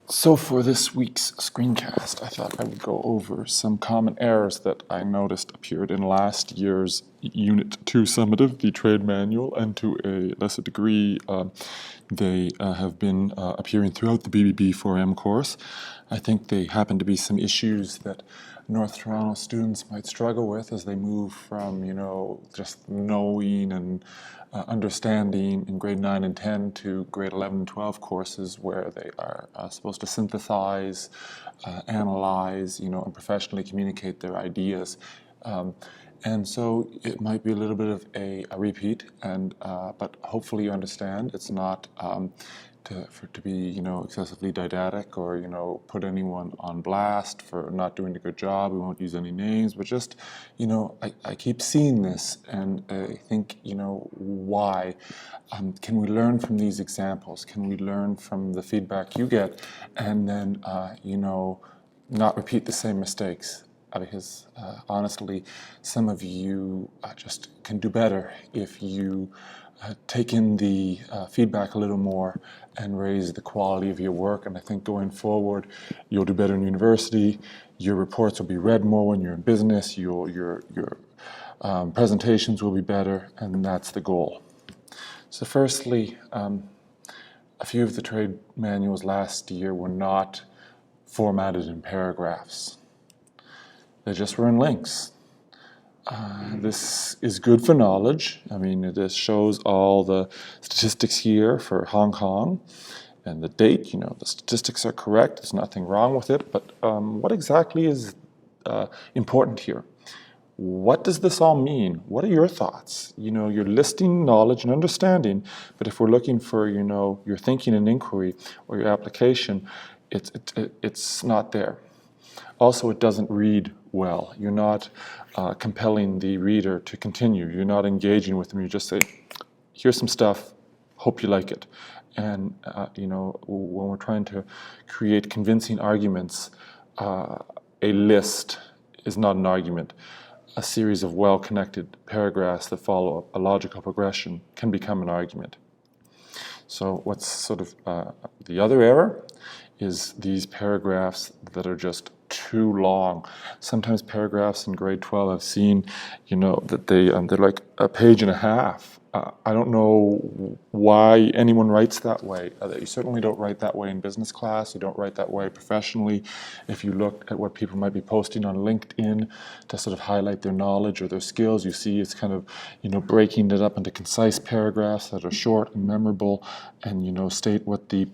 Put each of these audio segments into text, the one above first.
So for this week's screencast, I thought I would go over some common errors that I noticed appeared in last year's Unit 2 summative, the trade manual, and to a lesser degree, they have been appearing throughout the BBB4M course. I think they happen to be some issues that North Toronto students might struggle with as they move from, just knowing and understanding in grade 9 and 10 to grade 11 and 12 courses where they are supposed to synthesize, analyze, and professionally communicate their ideas. And so it might be a little bit of a repeat, but hopefully you understand it's not to be excessively didactic or put anyone on blast for not doing a good job. We won't use any names, but just I keep seeing this, and I think why. Can we learn from these examples? Can we learn from the feedback you get, and then not repeat the same mistakes? Because honestly, some of you just can do better if you take in the feedback a little more and raise the quality of your work. And I think going forward, you'll do better in university. Your reports will be read more when you're in business. Your presentations will be better, and that's the goal. So firstly, a few of the trade manuals last year were not formatted in paragraphs. They just were in links. This is good for knowledge. I mean, it just shows all the statistics here for Hong Kong and the date. The statistics are correct. There's nothing wrong with it. But what exactly is important here? What does this all mean? What are your thoughts? You're listing knowledge and understanding, but if we're looking for, your thinking and inquiry or your application, it's not there. Also, it doesn't read well. You're not compelling the reader to continue. You're not engaging with them. You just say, here's some stuff, hope you like it. And, when we're trying to create convincing arguments, a list is not an argument. A series of well-connected paragraphs that follow a logical progression can become an argument. So what's sort of the other error is these paragraphs that are just too long. Sometimes paragraphs in grade 12 I've seen, that they're like a page and a half. I don't know why anyone writes that way. You certainly don't write that way in business class. You don't write that way professionally. If you look at what people might be posting on LinkedIn to sort of highlight their knowledge or their skills, you see it's kind of, breaking it up into concise paragraphs that are short and memorable and, state what the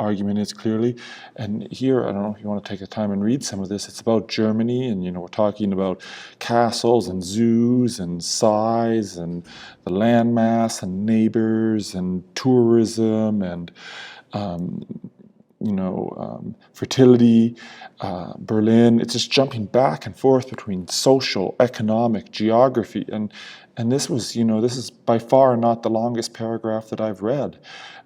argument is clearly. And here, I don't know if you want to take the time and read some of this. It's about Germany, and, we're talking about castles and zoos and size and the land mass and neighbors and tourism and fertility, Berlin. It's just jumping back and forth between social, economic, geography, and this was this is by far not the longest paragraph that I've read.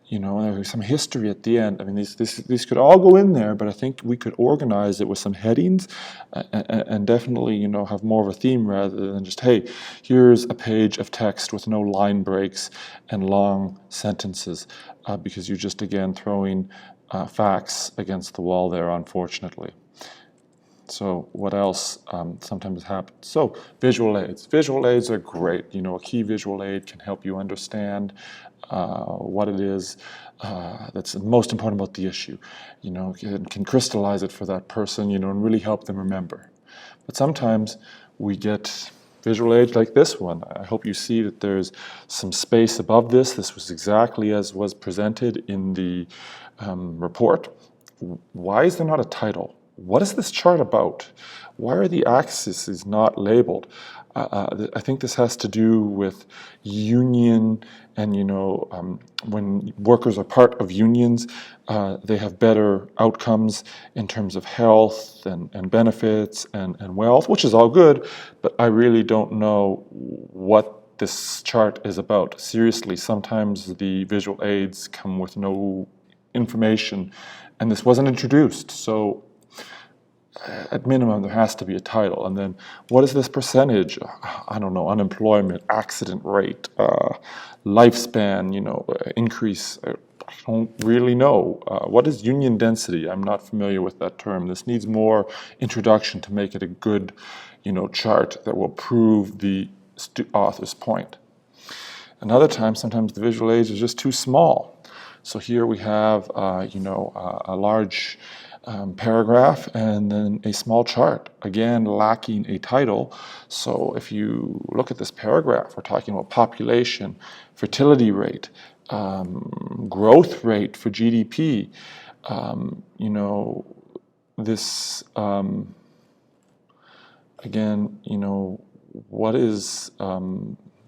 There's some history at the end. I mean, these could all go in there, but I think we could organize it with some headings and definitely, have more of a theme rather than just, hey, here's a page of text with no line breaks and long sentences, because you're just, again, throwing facts against the wall there, unfortunately. So what else sometimes happens? So visual aids. Visual aids are great. A key visual aid can help you understand what it is that's most important about the issue. Can crystallize it for that person, and really help them remember. But sometimes we get visual aids like this one. I hope you see that there's some space above this. This was exactly as was presented in the report. Why is there not a title? What is this chart about? Why are the axes not labeled? I think this has to do with union and, when workers are part of unions, they have better outcomes in terms of health and benefits and wealth, which is all good, but I really don't know what this chart is about. Seriously, sometimes the visual aids come with no information, and this wasn't introduced, so at minimum, there has to be a title. And then what is this percentage? I don't know, unemployment, accident rate, lifespan, increase. I don't really know. What is union density? I'm not familiar with that term. This needs more introduction to make it a good, chart that will prove the author's point. Another time, sometimes the visual aids is just too small. So here we have, a large paragraph and then a small chart, again lacking a title. So if you look at this paragraph, we're talking about population, fertility rate, growth rate for GDP. This again, what is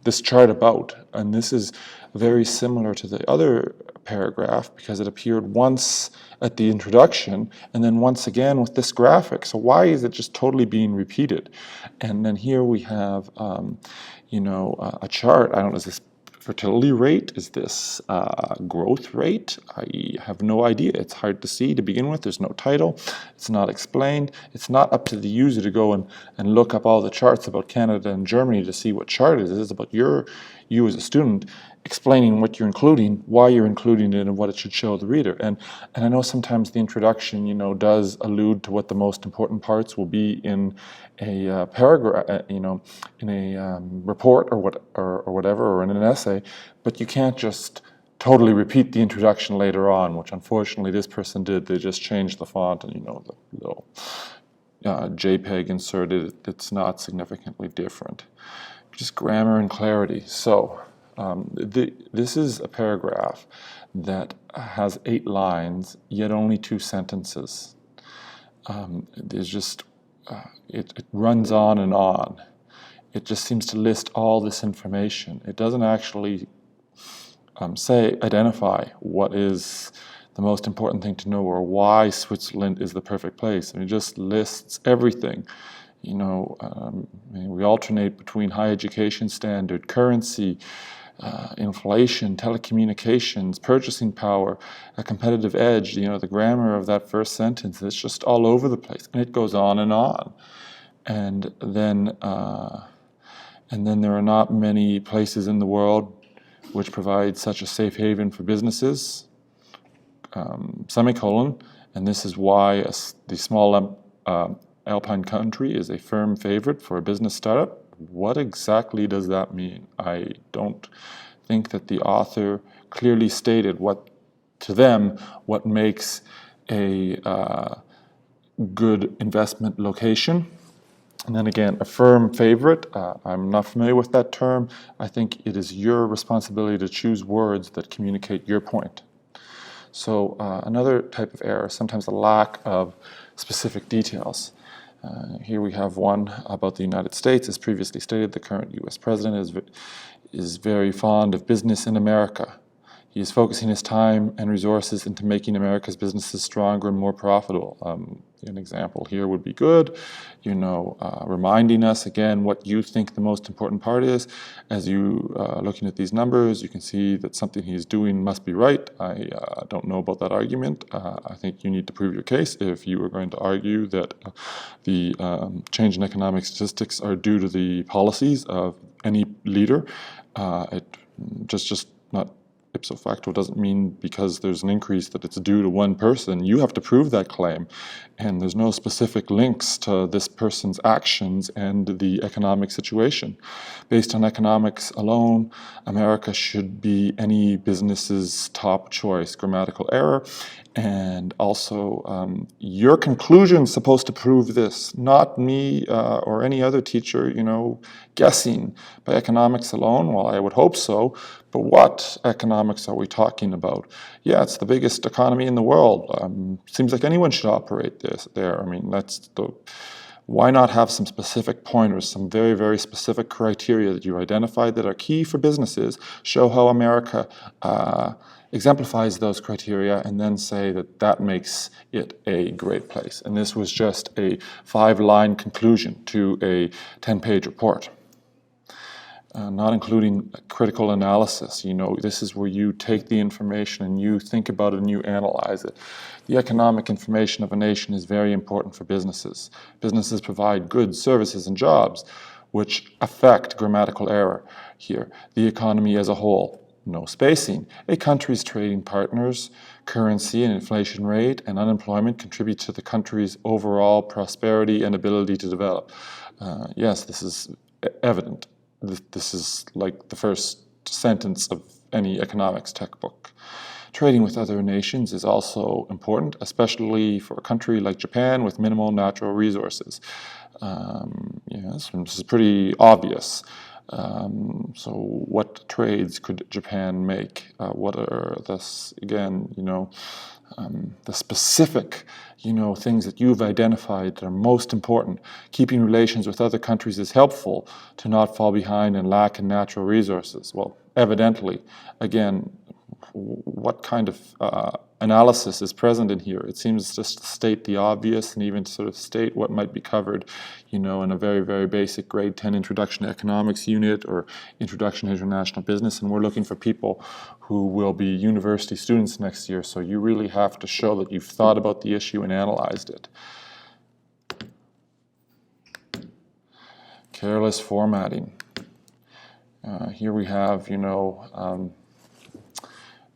this chart about? And this is very similar to the other paragraph because it appeared once at the introduction and then once again with this graphic. So why is it just totally being repeated? And then here we have, a chart. I don't know, is this fertility rate? Is this growth rate? I have no idea. It's hard to see to begin with. There's no title. It's not explained. It's not up to the user to go and look up all the charts about Canada and Germany to see what chart it is. It's about you as a student explaining what you're including, why you're including it, and what it should show the reader. And I know sometimes the introduction, does allude to what the most important parts will be in a paragraph, in a report or whatever, or in an essay, but you can't just totally repeat the introduction later on, which unfortunately this person did. They just changed the font and, the little JPEG inserted. It's not significantly different. Just grammar and clarity. So this is a paragraph that has 8 lines, yet only 2 sentences. There's just, it runs on and on. It just seems to list all this information. It doesn't actually identify what is the most important thing to know or why Switzerland is the perfect place. And it just lists everything. We alternate between high education standard, currency, inflation, telecommunications, purchasing power, a competitive edge. The grammar of that first sentence, it's just all over the place, and it goes on and on. And then there are not many places in the world which provide such a safe haven for businesses, semicolon, and this is why the small Alpine country is a firm favorite for a business startup. What exactly does that mean? I don't think that the author clearly stated what makes a good investment location. And then again, a firm favorite. I'm not familiar with that term. I think it is your responsibility to choose words that communicate your point. So another type of error, sometimes a lack of specific details. Here we have one about the United States. As previously stated, the current U.S. president is very fond of business in America. He is focusing his time and resources into making America's businesses stronger and more profitable. An example here would be good, reminding us again what you think the most important part is. As you looking at these numbers, you can see that something he's doing must be right. I don't know about that argument. I think you need to prove your case if you are going to argue that the change in economic statistics are due to the policies of any leader. It just not ipso facto doesn't mean because there's an increase that it's due to one person. You have to prove that claim, and there's no specific links to this person's actions and the economic situation. Based on economics alone, America should be any business's top choice. Grammatical error. And also, your conclusion's supposed to prove this, not me or any other teacher, guessing by economics alone. Well, I would hope so, but what economics are we talking about? Yeah, it's the biggest economy in the world. Seems like anyone should operate there. I mean, why not have some specific pointers, some very, very specific criteria that you identified that are key for businesses, show how America exemplifies those criteria, and then say that makes it a great place. And this was just a 5-line conclusion to a 10-page report. Not including critical analysis. This is where you take the information and you think about it and you analyze it. The economic information of a nation is very important for businesses. Businesses provide goods, services, and jobs which affect grammatical error here. The economy as a whole, no spacing. A country's trading partners, currency and inflation rate and unemployment contribute to the country's overall prosperity and ability to develop. Yes, this is evident. This is like the first sentence of any economics textbook. Trading with other nations is also important, especially for a country like Japan with minimal natural resources. Yes, this is pretty obvious. So what trades could Japan make? What are this, again, the specific, things that you've identified that are most important? Keeping relations with other countries is helpful to not fall behind and lack in natural resources. Well, evidently, again, what kind of analysis is present in here? It seems just to state the obvious and even to sort of state what might be covered, in a very, very basic grade 10 Introduction to Economics unit or Introduction to International Business, and we're looking for people who will be university students next year, so you really have to show that you've thought about the issue and analyzed it. Careless formatting. Here we have, no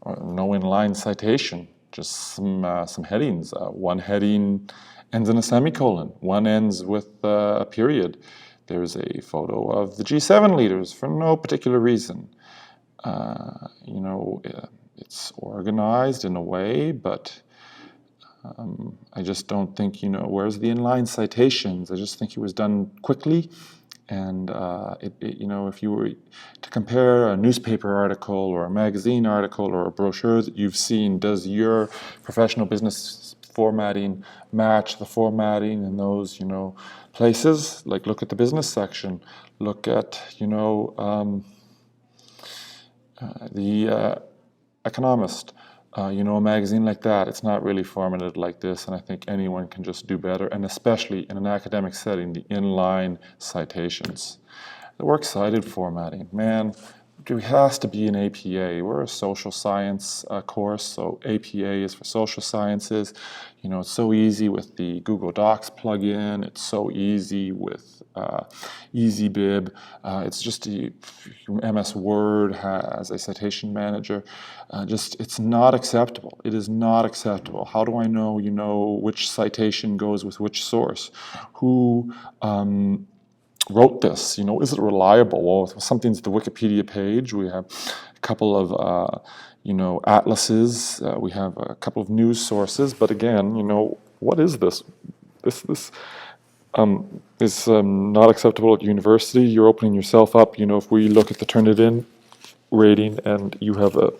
inline citation, just some headings. One heading ends in a semicolon. One ends with a period. There's a photo of the G7 leaders for no particular reason. It's organized in a way, but I just don't think, where's the inline citations? I just think it was done quickly. And if you were to compare a newspaper article or a magazine article or a brochure that you've seen, does your professional business formatting match the formatting in those, places? Like, look at the business section. Look at, the Economist. A magazine like that, it's not really formatted like this, and I think anyone can just do better, and especially in an academic setting, the inline citations. The works cited formatting, man, it has to be an APA. We're a social science course, so APA is for social sciences. It's so easy with the Google Docs plugin. It's so easy with EasyBib. It's just MS Word has a citation manager. It's not acceptable. It is not acceptable. How do I know, which citation goes with which source? Who wrote this? Is it reliable? Well, something's the Wikipedia page. We have a couple of, atlases. We have a couple of news sources. But again, what is this? This is not acceptable at university. You're opening yourself up. If we look at the Turnitin rating and you have a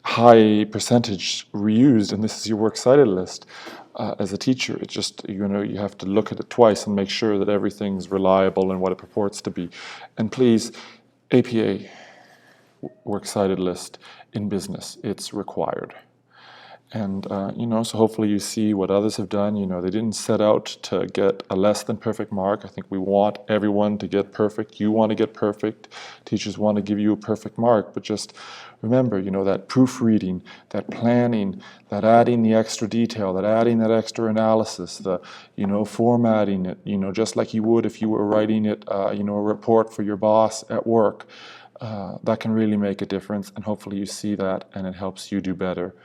high percentage reused, and this is your works cited list, as a teacher, it's just, you have to look at it twice and make sure that everything's reliable and what it purports to be. And please, APA, works cited list in business, it's required. And, so hopefully you see what others have done. They didn't set out to get a less than perfect mark. I think we want everyone to get perfect. You want to get perfect. Teachers want to give you a perfect mark. But just remember, that proofreading, that planning, that adding the extra detail, that adding that extra analysis, the, formatting it, just like you would if you were writing it, a report for your boss at work. That can really make a difference. And hopefully you see that and it helps you do better.